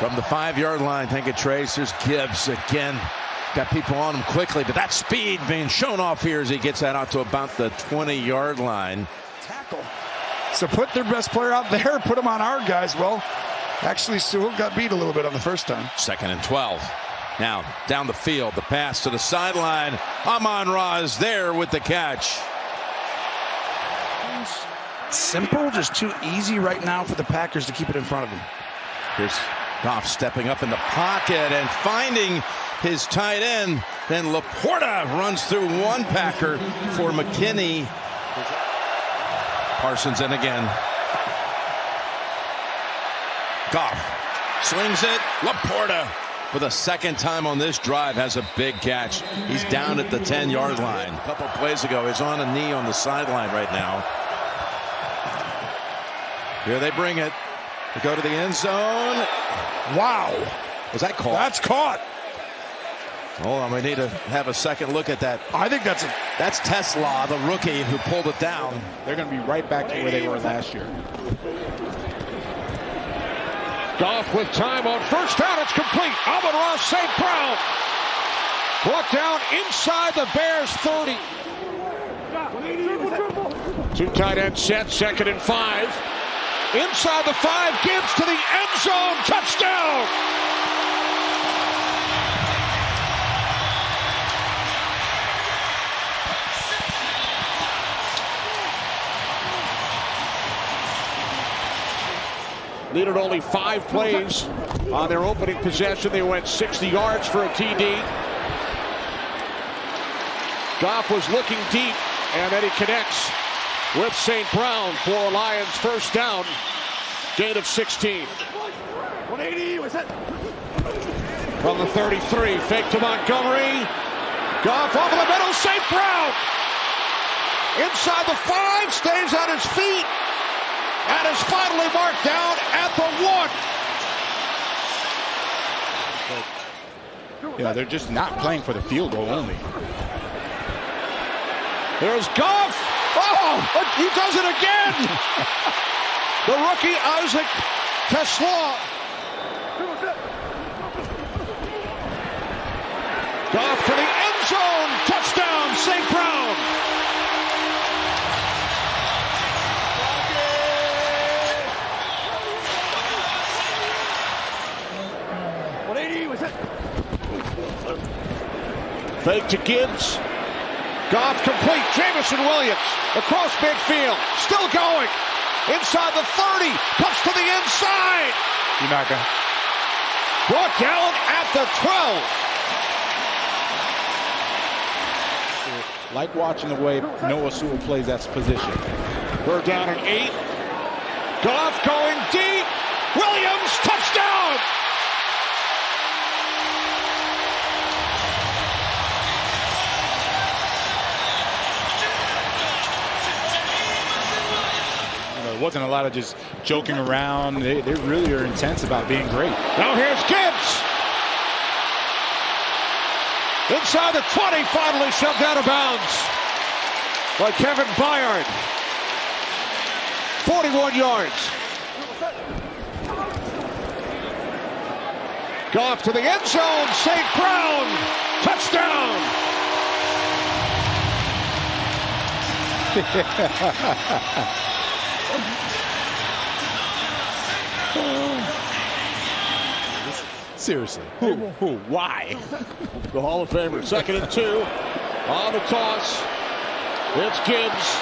From the 5-yard line, take a trace. There's Gibbs again. Got people on him quickly, but that speed being shown off here as he gets that out to about the 20-yard line. Tackle. So put their best player out there, put him on our guys. Well, actually, Sewell got beat a little bit on the first time. 2nd and 12. Now, down the field, the pass to the sideline. Amon-Ra is there with the catch. Simple, just too easy right now for the Packers to keep it in front of them. Here's Goff stepping up in the pocket and finding his tight end. Then Laporta runs through one Packer for McKinney. Parsons in again. Goff slings it. Laporta for the 2nd time on this drive has a big catch. He's down at the 10-yard line. A couple plays ago, he's on a knee on the sideline right now. Here they bring it. They go to the end zone. Wow. Was that caught? That's caught. Hold on, we need to have a second look at that. I think that's Tesla, the rookie who pulled it down. They're going to be right back to where they were last year. Goff with time on first down. It's complete. Amon-Ra St. Brown brought down inside the Bears 30. 2 tight end set, 2nd and 5. Inside the 5, Gibbs to the end zone, touchdown! Needed only 5 plays on their opening possession. They went 60 yards for a TD. Goff was looking deep, and then he connects with St. Brown for a Lions first down. Gain of 16. 180, was it? From the 33, fake to Montgomery. Goff over the middle, St. Brown. Inside the 5, stays on his feet, and is finally marked down at the 1. You know, they're just not playing for the field goal only. There's Goff. Oh, he does it again. The rookie Isaac Tesla. Goff to the end zone. Touchdown, St. Brown. Fake to Gibbs. Goff complete. Jamison Williams across midfield. Still going. Inside the 30. Cuts to the inside. You're not going. Brought down at the 12. Like watching the way Noah Sewell plays that position. We're down at 8. Goff going deep. Williams, touchdown. There wasn't a lot of just joking around. They really are intense about being great. Now here's Gibbs. Inside the 20, finally shoved out of bounds by Kevin Byard. 41 yards. Goff to the end zone. St. Brown. Touchdown. Seriously, who, why? The Hall of Famer, 2nd and 2. On the toss, it's Gibbs.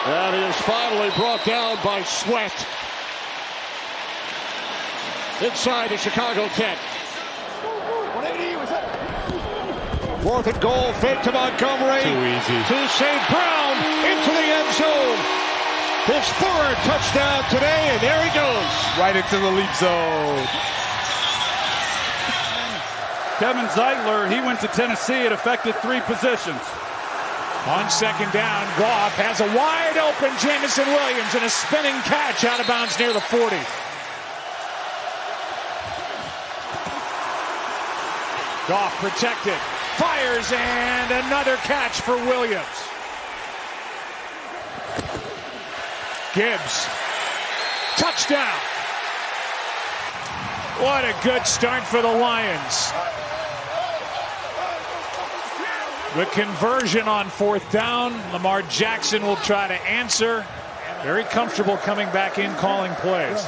And he is finally brought down by Sweat. Inside the Chicago 10. 180, was that? 4th and goal, fake to Montgomery. Too easy. To St. Brown, into the end zone. His 3rd touchdown today, and there he goes. Right into the leap zone. Kevin Zeitler, he went to Tennessee. It affected 3 positions. On 2nd down, Goff has a wide open Jamison Williams and a spinning catch out of bounds near the 40. Goff protected, fires, and another catch for Williams. Gibbs, touchdown. What a good start for the Lions. The conversion on 4th down. Lamar Jackson will try to answer. Very comfortable coming back in, calling plays.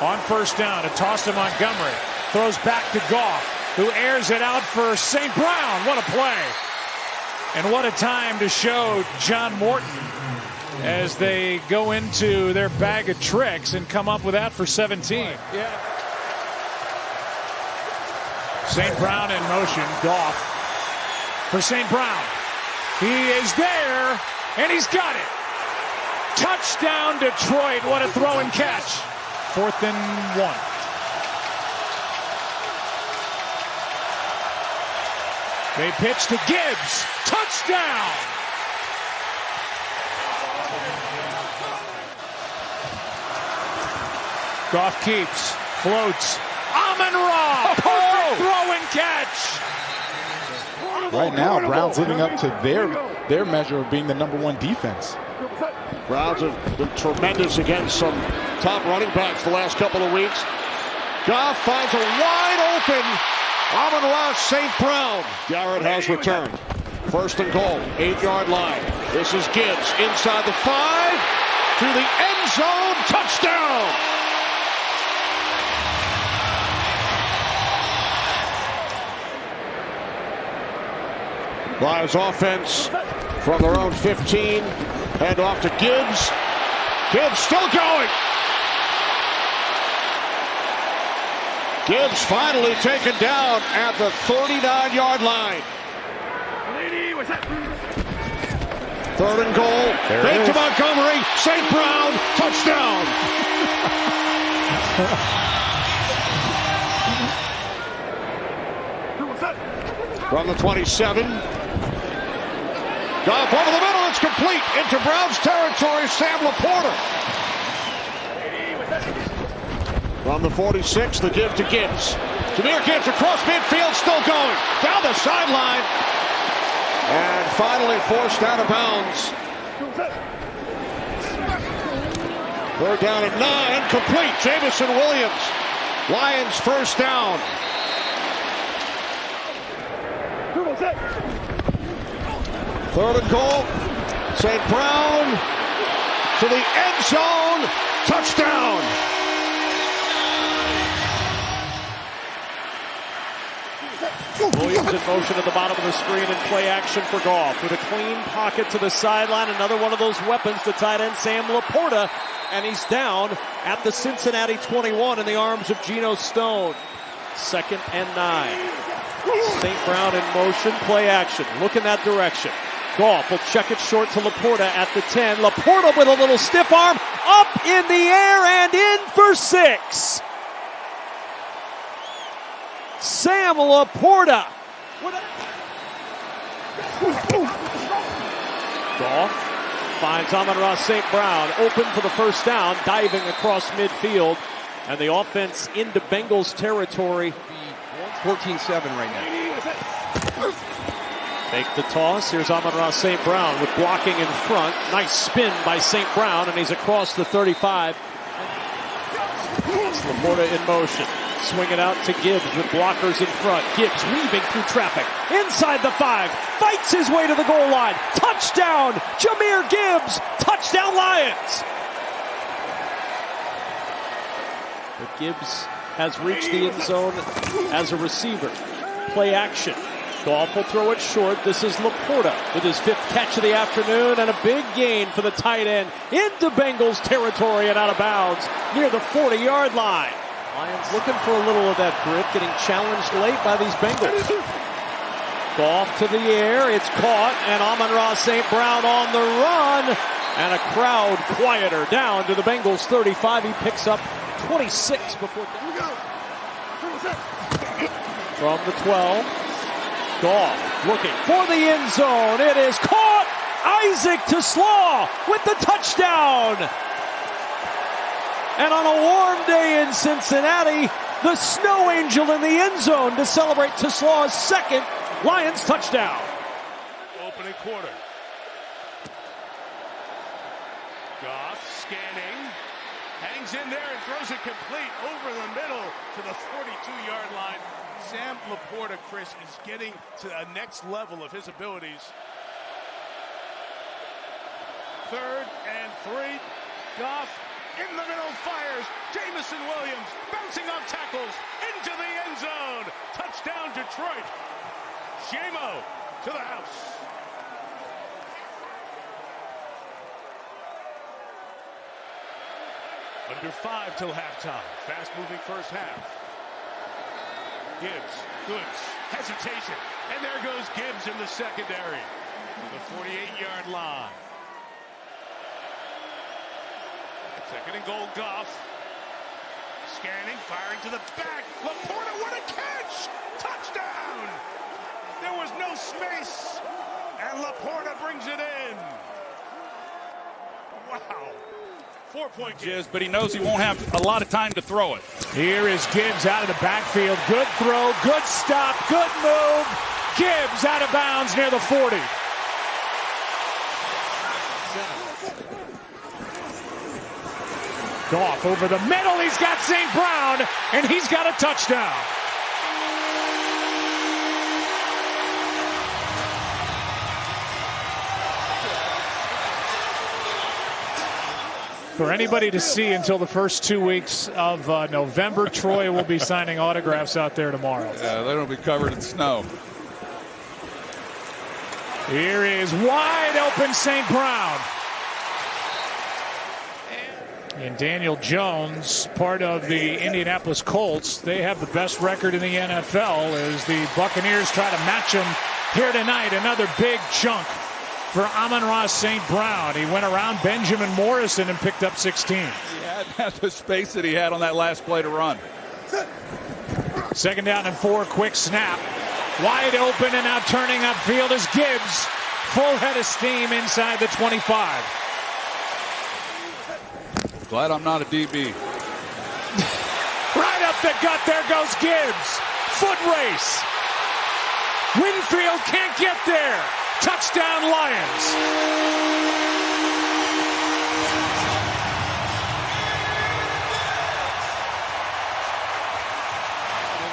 On 1st down, a toss to Montgomery. Throws back to Goff, who airs it out for St. Brown. What a play. And what a time to show John Morton as they go into their bag of tricks and come up with that for 17. Yeah. St. Brown in motion. Goff for St. Brown. He is there, and he's got it. Touchdown, Detroit. What a throw and catch. 4th and 1. They pitch to Gibbs. Touchdown. Goff keeps, floats. Amon-Ra. Perfect throw and catch. Right now, Browns living up to their measure of being the #1 defense. Browns have been tremendous against some top running backs the last couple of weeks. Goff finds a wide open Amon-Ra St. Brown. Garrett has returned. 1st and goal, 8-yard line. This is Gibbs inside the 5 to the end zone. Touchdown! Lions offense from their own 15. Hand off to Gibbs. Gibbs still going. Gibbs finally taken down at the 39-yard line. 3rd and goal. Fake to Montgomery. St. Brown. Touchdown. From the 27. Goff over the middle. It's complete. Into Browns territory. Sam Laporta. From the 46, the give to Gibbs. Jahmyr Gibbs across midfield, still going. Down the sideline. And finally forced out of bounds. 3rd down and 9. Complete. Jameson Williams. Lions 1st down. 3rd and goal. St. Brown to the end zone. Touchdown. Williams in motion at the bottom of the screen and play action for Goff with a clean pocket to the sideline. Another one of those weapons, the tight end Sam Laporta, and he's down at the Cincinnati 21 in the arms of Geno Stone. 2nd and 9. St. Brown in motion, play action. Look in that direction. Goff will check it short to Laporta at the 10. Laporta with a little stiff arm, up in the air and in for 6. Sam Laporta. Goff finds Amon-Ra St. Brown open for the 1st down, diving across midfield, and the offense into Bengals territory. 14-7 right now. Take the toss. Here's Amon-Ra St. Brown with blocking in front. Nice spin by St. Brown, and he's across the 35. It's Laporta in motion. Swing it out to Gibbs with blockers in front. Gibbs weaving through traffic. Inside the 5. Fights his way to the goal line. Touchdown! Jahmyr Gibbs! Touchdown Lions! But Gibbs has reached the end zone as a receiver. Play action. Goff will throw it short. This is Laporta with his 5th catch of the afternoon and a big gain for the tight end into Bengals territory and out of bounds near the 40-yard line. Lions looking for a little of that grit, getting challenged late by these Bengals. Goff to the air, it's caught, and Amon-Ra St. Brown on the run, and a crowd quieter down to the Bengals 35. He picks up 26 before. From the 12, Goff looking for the end zone. It is caught. Isaac to Slaw with the touchdown. And on a warm day in Cincinnati, the Snow Angel in the end zone to celebrate Teslaw's 2nd Lions touchdown. Opening quarter. Goff scanning. Hangs in there and throws it complete over the middle to the 42-yard line. Sam Laporta, Chris, is getting to a next level of his abilities. 3rd and 3. Goff in the middle fires. Jamison Williams bouncing off tackles into the end zone. Touchdown Detroit. Jamo to the house. Under 5 till halftime. Fast-moving first half. Gibbs, Goods, hesitation, and there goes Gibbs in the secondary. The 48-yard line. 2nd and goal, Goff. Scanning, firing to the back. Laporta, what a catch! Touchdown! There was no space, and Laporta brings it in. Wow. 4-point game. But he knows he won't have a lot of time to throw it. Here is Gibbs out of the backfield. Good throw, good stop, good move. Gibbs out of bounds near the 40. Goff over the middle. He's got St. Brown, and he's got a touchdown. For anybody to see until the first 2 weeks of November, Troy will be signing autographs out there tomorrow. Yeah, they'll be covered in snow. Here is wide open St. Brown. And Daniel Jones, part of the Indianapolis Colts, they have the best record in the NFL as the Buccaneers try to match them here tonight. Another big chunk for Amon-Ra St. Brown. He went around Benjamin Morrison and picked up 16. He had the space that he had on that last play to run. 2nd down and 4, quick snap. Wide open and now turning upfield is Gibbs. Full head of steam inside the 25. Glad I'm not a DB. Right up the gut, there goes Gibbs. Foot race. Winfield can't get there. Touchdown Lions.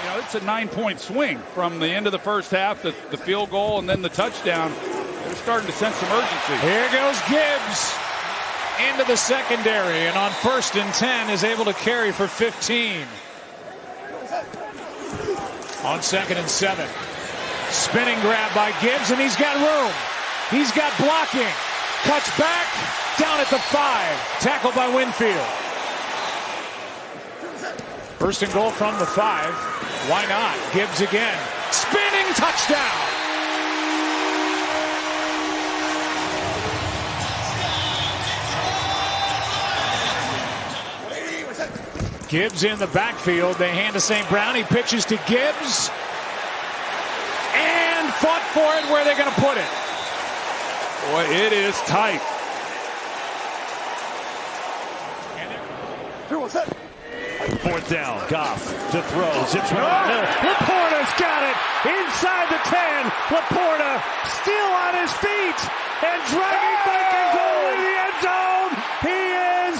You know, it's a 9-point swing from the end of the first half, the field goal, and then the touchdown. They're starting to sense some urgency. Here goes Gibbs into the secondary, and on 1st and 10 is able to carry for 15. On 2nd and 7. Spinning grab by Gibbs, and he's got room. He's got blocking. Cuts back, down at the 5. Tackled by Winfield. 1st and goal from the 5. Why not? Gibbs again. Spinning touchdown. Gibbs in the backfield. They hand to St. Brown. He pitches to Gibbs. And fought for it. Where are they going to put it? Boy, it is tight. Fourth down. Goff to throw. Zips right in the middle. Laporta's got it. Inside the 10. Laporta still on his feet. And dragging back his goal in the end zone. He is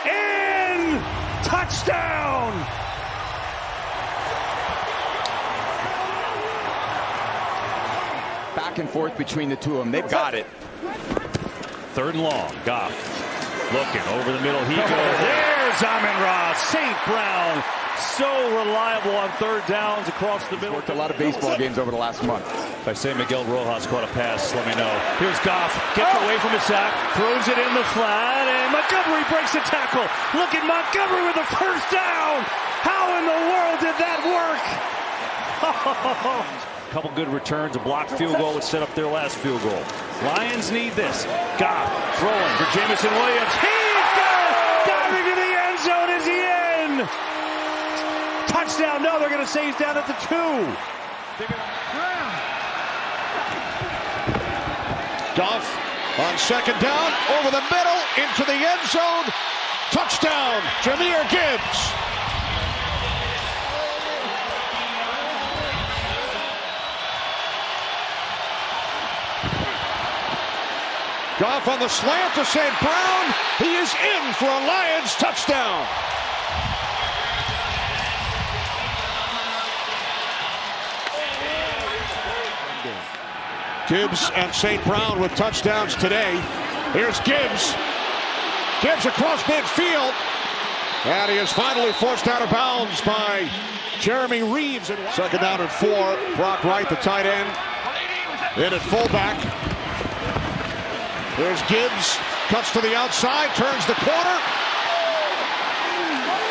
in. Touchdown. Back and forth between the two of them. They've got it. 3rd and long. Goff looking over the middle. He goes. There's Amon-Ra. St. Brown. So reliable on 3rd downs across the middle. Worked a lot of baseball games over the last month. If I say Miguel Rojas caught a pass, let me know. Here's Goff. Gets away from his sack. Throws it in the flat. And Montgomery breaks the tackle. Look at Montgomery with the 1st down. How in the world did that work? Couple good returns. A blocked field goal would set up their last field goal. Lions need this. Goff throwing for Jamison Williams. He's got it! Diving to the end zone. Is he in? Touchdown. No, they're going to say he's down at the 2. Goff on 2nd down, over the middle, into the end zone. Touchdown, Jahmyr Gibbs. Goff on the slant to St. Brown. He is in for a Lions touchdown. Gibbs and St. Brown with touchdowns today. Here's Gibbs. Gibbs across midfield. And he is finally forced out of bounds by Jeremy Reeves. Second down and 4. Brock Wright, the tight end. In at fullback. There's Gibbs. Cuts to the outside. Turns the corner.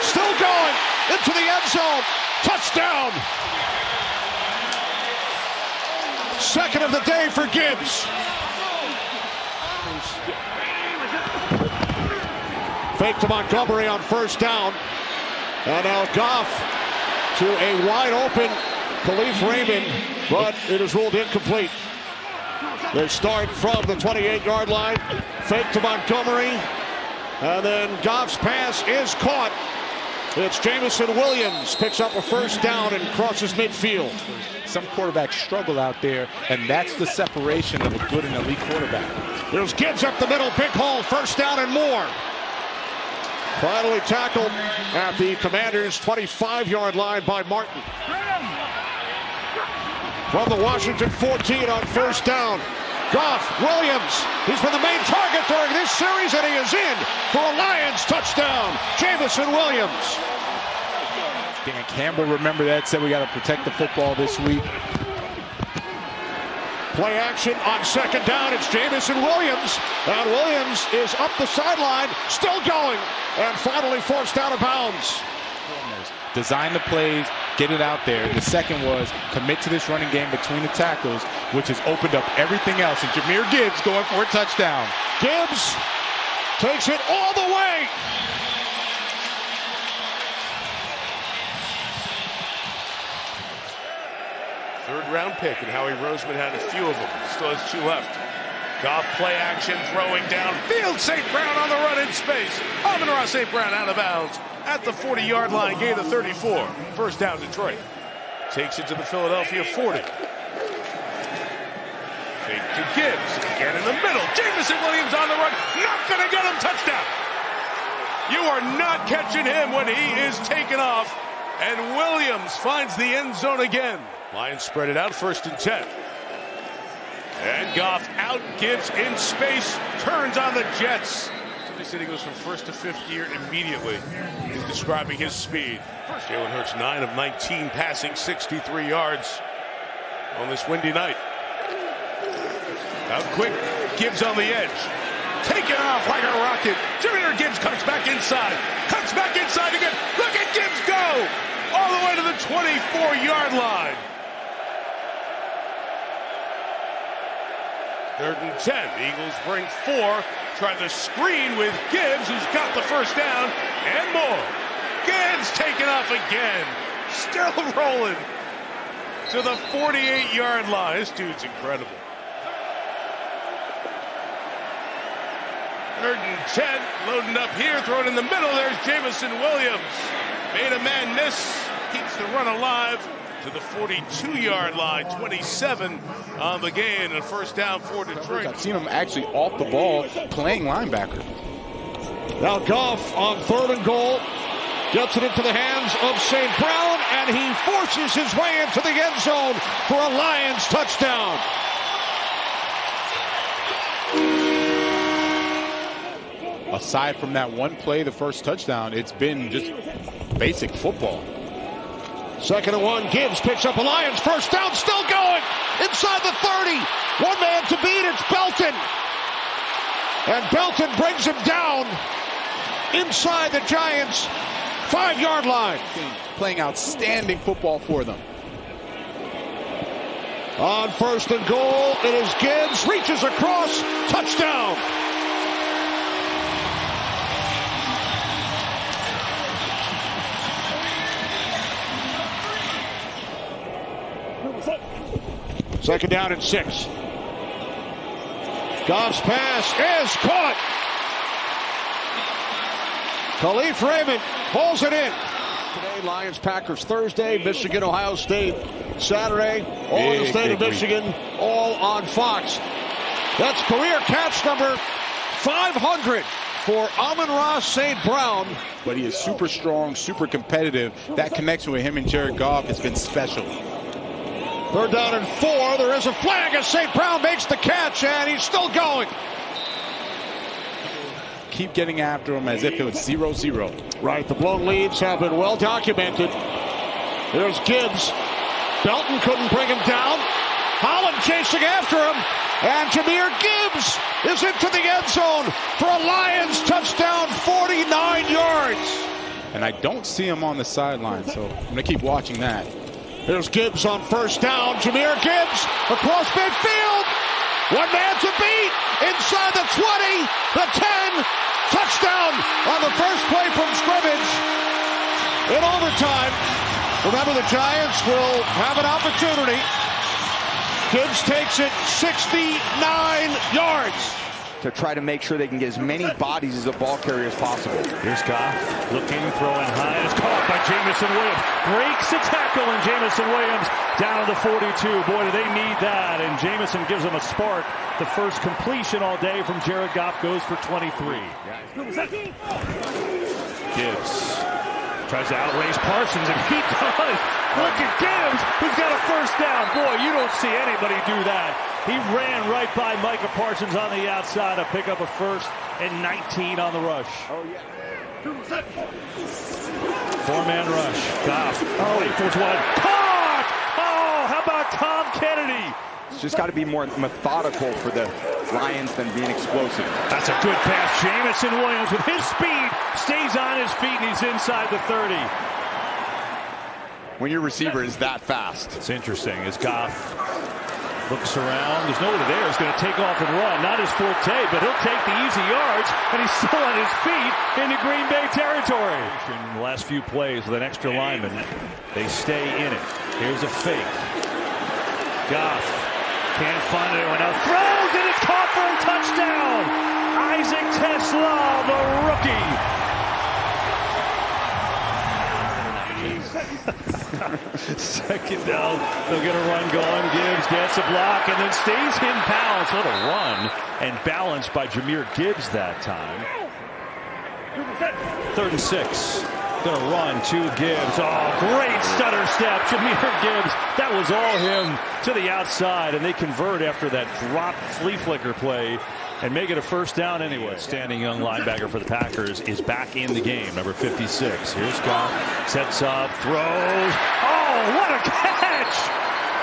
Still going. Into the end zone. Touchdown. Second of the day for Gibbs. Fake to Montgomery on first down. And now Goff to a wide open Khalif Raymond, but it is ruled incomplete. They start from the 28-yard line. Fake to Montgomery. And then Goff's pass is caught. It's Jamison Williams. Picks up a first down and crosses midfield. Some quarterbacks struggle out there, and that's the separation of a good and elite quarterback. There's Gibbs up the middle. Big hole. First down and more. Finally tackled at the Commanders' 25-yard line by Martin. From the Washington 14 on first down. Goff, Williams. He's been the main target during this series, and he is in for a Lions touchdown. Jamison Williams. Dan Campbell, remember that, said we got to protect the football this week. Play action on second down. It's Jamison Williams. And Williams is up the sideline, still going, and finally forced out of bounds. Design the plays, get it out there. The second was commit to this running game between the tackles, which has opened up everything else. And Jahmyr Gibbs going for a touchdown. Gibbs takes it all the way. Third-round pick, and Howie Roseman had a few of them. Still has 2 left. Goff play action, throwing downfield. St. Brown on the run in space. Amon-Ra St. Brown out of bounds at the 40-yard line. Gain of 34. First down, Detroit. Takes it to the Philadelphia 40. Fake to Gibbs. Again in the middle. Jamison Williams on the run. Not going to get him. Touchdown. You are not catching him when he is taken off. And Williams finds the end zone again. Lions spread it out, 1st and 10. And Goff out, Gibbs in space, turns on the Jets. They said he goes from 1st to 5th gear immediately. He's describing his speed. Jalen Hurts 9 of 19 passing, 63 yards on this windy night. Out quick, Gibbs on the edge. Taken off like a rocket. Jahmyr Gibbs cuts back inside. Cuts back inside again. Look at Gibbs go! All the way to the 24-yard line. 3rd and 10. The Eagles bring 4. Try the screen with Gibbs, who's got the first down, and more. Gibbs taken off again. Still rolling to the 48-yard line. This dude's incredible. 3rd and 10. Loading up here. Throw it in the middle. There's Jamison Williams. Made a man miss. Keeps the run alive to the 42-yard line. 27 on the gain. And first down for Detroit. I've seen him actually off the ball playing linebacker. Now Goff on 3rd and goal. Gets it into the hands of St. Brown. And he forces his way into the end zone for a Lions touchdown. Aside from that one play, the first touchdown, it's been just basic football. 2nd and 1. Gibbs picks up a Lions first down. Still going. Inside the 30. One man to beat. It's Belton. And Belton brings him down inside the Giants' 5-yard line. Playing outstanding football for them. On 1st and goal, it is Gibbs. Reaches across. Touchdown. Second down and 6. Goff's pass is caught. Khalif Raymond pulls it in. Today, Lions, Packers Thursday, Michigan, Ohio State Saturday. All in the state of Michigan, all on Fox. That's career catch number 500 for Amon-Ra St. Brown. But he is super strong, super competitive. That connection with him and Jared Goff has been special. 3rd down and 4. There is a flag as St. Brown makes the catch, and he's still going. Keep getting after him as if it was 0-0. Right, the blown leads have been well documented. There's Gibbs. Belton couldn't bring him down. Holland chasing after him. And Jahmyr Gibbs is into the end zone for a Lions touchdown, 49 yards. And I don't see him on the sideline, so I'm going to keep watching that. Here's Gibbs on 1st down. Jahmyr Gibbs across midfield. One man to beat. Inside the 20, the 10. Touchdown on the first play from scrimmage. In overtime. Remember, the Giants will have an opportunity. Gibbs takes it 69 yards. To try to make sure they can get as many bodies as a ball carrier as possible. Here's Goff looking, throwing high. It's caught by Jamison Williams. Breaks a tackle, and Jamison Williams down to the 42. Boy, do they need that. And Jamison gives them a spark. The first completion all day from Jared Goff goes for 23. Gibbs tries to outrace Parsons, and he does. Look at Gibbs, who's got a 1st down. Boy, you don't see anybody do that. He ran right by Micah Parsons on the outside to pick up a 1st and 19 on the rush. Oh, yeah. 4-man rush. Goff. Oh, he throws one. Caught! Oh, how about Tom Kennedy? It's just got to be more methodical for the Lions than being explosive. That's a good pass. Jamison Williams with his speed stays on his feet, and he's inside the 30. When your receiver is that fast. It's interesting as Goff looks around. There's nobody there. He's going to take off and run. Not his forte, but he'll take the easy yards, and he's still on his feet into Green Bay territory. In the last few plays with an extra lineman, they stay in it. Here's a fake. Goff can't find anyone else. Throws, and it's caught for a touchdown. Isaac Tesla, the rookie. Second down, they'll get a run going. Gibbs gets a block and then stays in bounds. What a run and balance by Jahmyr Gibbs that time. 3rd and 6. Gonna run to Gibbs. Oh, great stutter step. Jahmyr Gibbs. That was all him to the outside, and they convert after that drop flea flicker play and make it a 1st down anyway. Standing young linebacker for the Packers is back in the game, number 56. Here's Goff, sets up, throws. Oh, what a catch!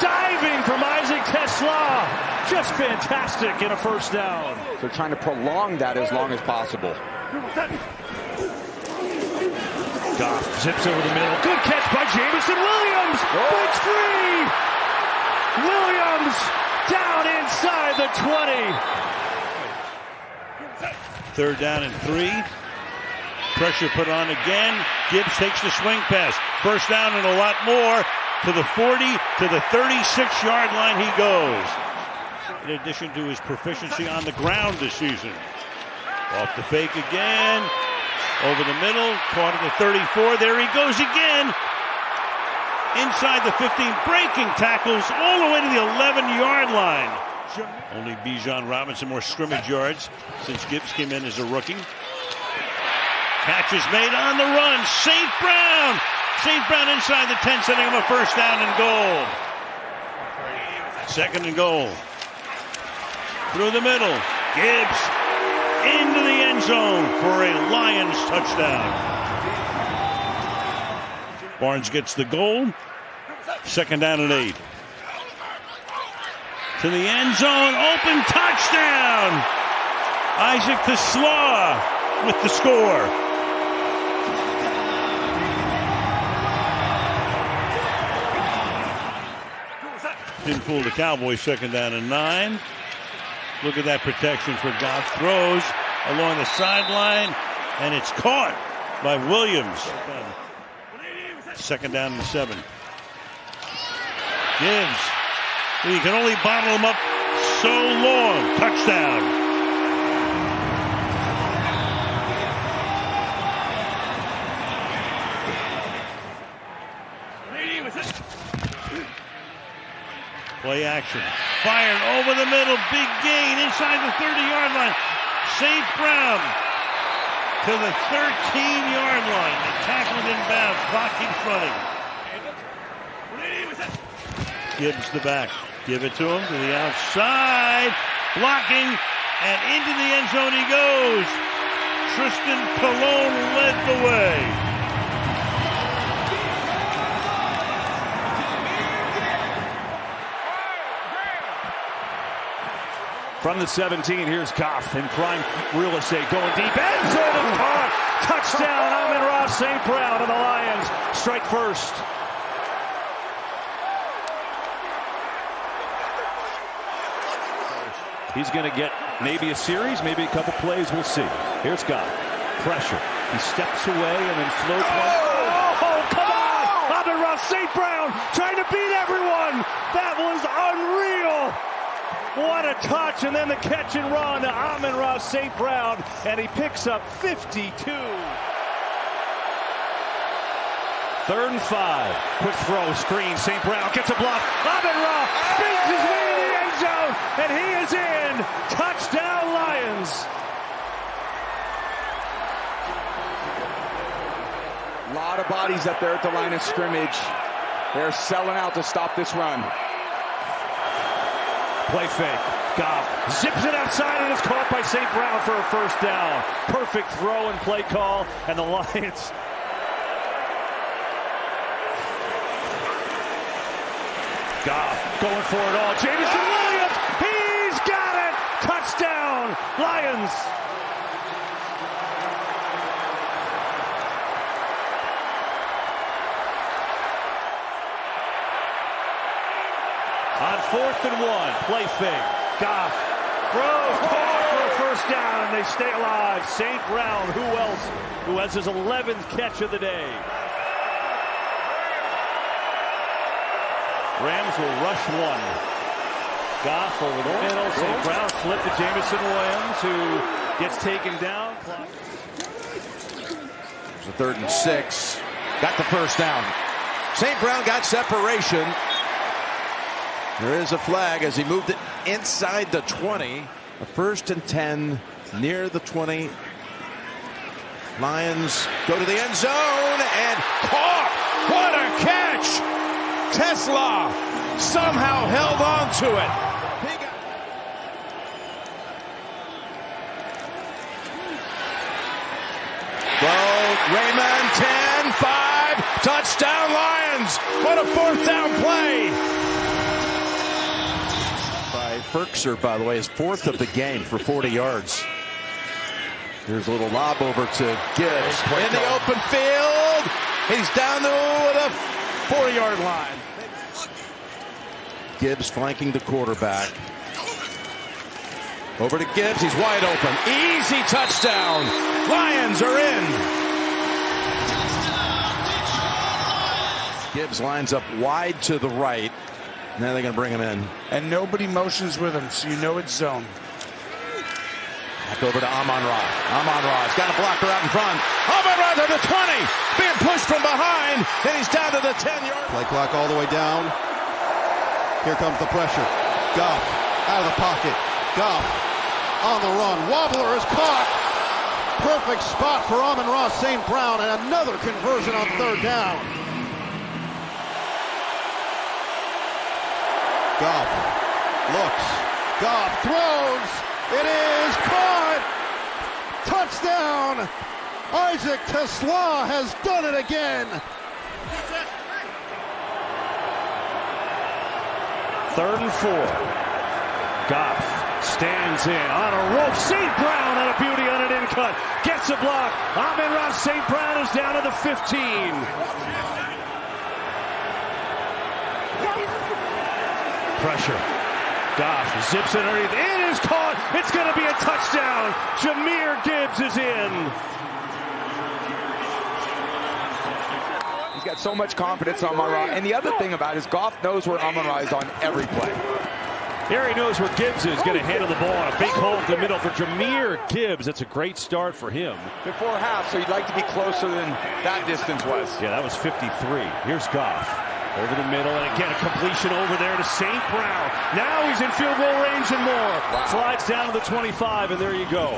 Diving from Isaac Tesla. Just fantastic in a 1st down. They're trying to prolong that as long as possible. Goff zips over the middle. Good catch by Jamison Williams. Breaks free. Williams down inside the 20. 3rd down and 3. Pressure put on again. Gibbs takes the swing pass. 1st down and a lot more. To the 40, to the 36-yard line he goes. In addition to his proficiency on the ground this season. Off the fake again. Over the middle. Caught at the 34. There he goes again. Inside the 15. Breaking tackles all the way to the 11-yard line. Only Bijan Robinson more scrimmage yards since Gibbs came in as a rookie. Catch is made on the run. St. Brown. St. Brown inside the 10, setting him a 1st down and goal. 2nd and goal. Through the middle. Gibbs into the end zone for a Lions touchdown. Barnes gets the goal. 2nd down and 8. To the end zone, open touchdown! Isaac Tesla with the score. Didn't fool the Cowboys, 2nd down and 9. Look at that protection for Goff. Throws along the sideline, and it's caught by Williams. 2nd down and 7. Gibbs. You can only bottle him up so long. Touchdown. Play action. Fired over the middle. Big gain inside the 30-yard line. St. Brown to the 13-yard line. The tackle inbounds. Clock keeps running. Gibbs the back. Give it to him to the outside. Blocking. And into the end zone he goes. Tristan Colon led the way. From the 17, here's Goff in prime real estate, going deep. End zone and caught. Touchdown, Amon-Ra St. Brown, and the Lions strike first. He's going to get maybe a series, maybe a couple plays. We'll see. Here's Goff. Pressure. He steps away and then floats one. Oh, come on! Amon-Ra St. Brown trying to beat everyone. That was unreal. What a touch, and then the catch and run to Amon-Ra St. Brown, and he picks up 52. 3rd and 5. Quick throw, screen, St. Brown gets a block. Amon-Ra spins his way to the end zone, and he is in. Touchdown, Lions. A lot of bodies up there at the line of scrimmage. They're selling out to stop this run. Play fake. Goff zips it outside and is caught by St. Brown for a first down. Perfect throw and play call, and the Lions. Goff going for it all. Jameson Williams, he's got it. Touchdown, Lions. On 4th and 1, play fake. Goff throws, caught for a first down, and they stay alive. St. Brown, who else? Who has his 11th catch of the day. Rams will rush one. Goff over the middle. St. Brown flipped to Jameson Williams, who gets taken down. It's a 3rd and 6. Got the first down. St. Brown got separation. There is a flag as he moved it inside the 20. A 1st and 10 near the 20. Lions go to the end zone and caught. What a catch! Tesla somehow held on to it. Raymond, 10-5, touchdown Lions. What a 4th down play. By Ferkser, by the way, his 4th of the game for 40 yards. Here's a little lob over to Gibbs in the open field. He's down to the 4-yard line. Gibbs flanking the quarterback. Over to Gibbs. He's wide open. Easy touchdown. Lions are in. Gibbs lines up wide to the right. Now they're going to bring him in. And nobody motions with him, so you know it's zone. Back over to Amon-Ra. Amon-Ra's got a blocker out in front. Amon-Ra to the 20. Being pushed from behind. And he's down to the 10-yard. Play clock all the way down. Here comes the pressure. Goff out of the pocket. Goff on the run. Wobbler is caught. Perfect spot for Amon-Ra St. Brown, and another conversion on 3rd down. Goff looks. Goff throws. It is caught. Touchdown. Isaac Tesla has done it again. 3rd and 4. Goff stands in on a rope. St. Brown on a beauty on an in cut. Gets a block. Amon-Ra St. Brown is down to the 15. Pressure. Goff zips it underneath. It is caught. It's going to be a touchdown. Jahmyr Gibbs is in. He's got so much confidence on Amon-Ra. And the other thing about it is Goff knows where Amon-Ra is on every play. Here he knows where Gibbs is going to handle the ball on a big hole in the middle for Jahmyr Gibbs. That's a great start for him. Before half, so you'd like to be closer than that distance was. Yeah, that was 53. Here's Goff. Over the middle, and again a completion over there to St. Brown. Now he's in field goal range and more. Slides down to the 25, and there you go.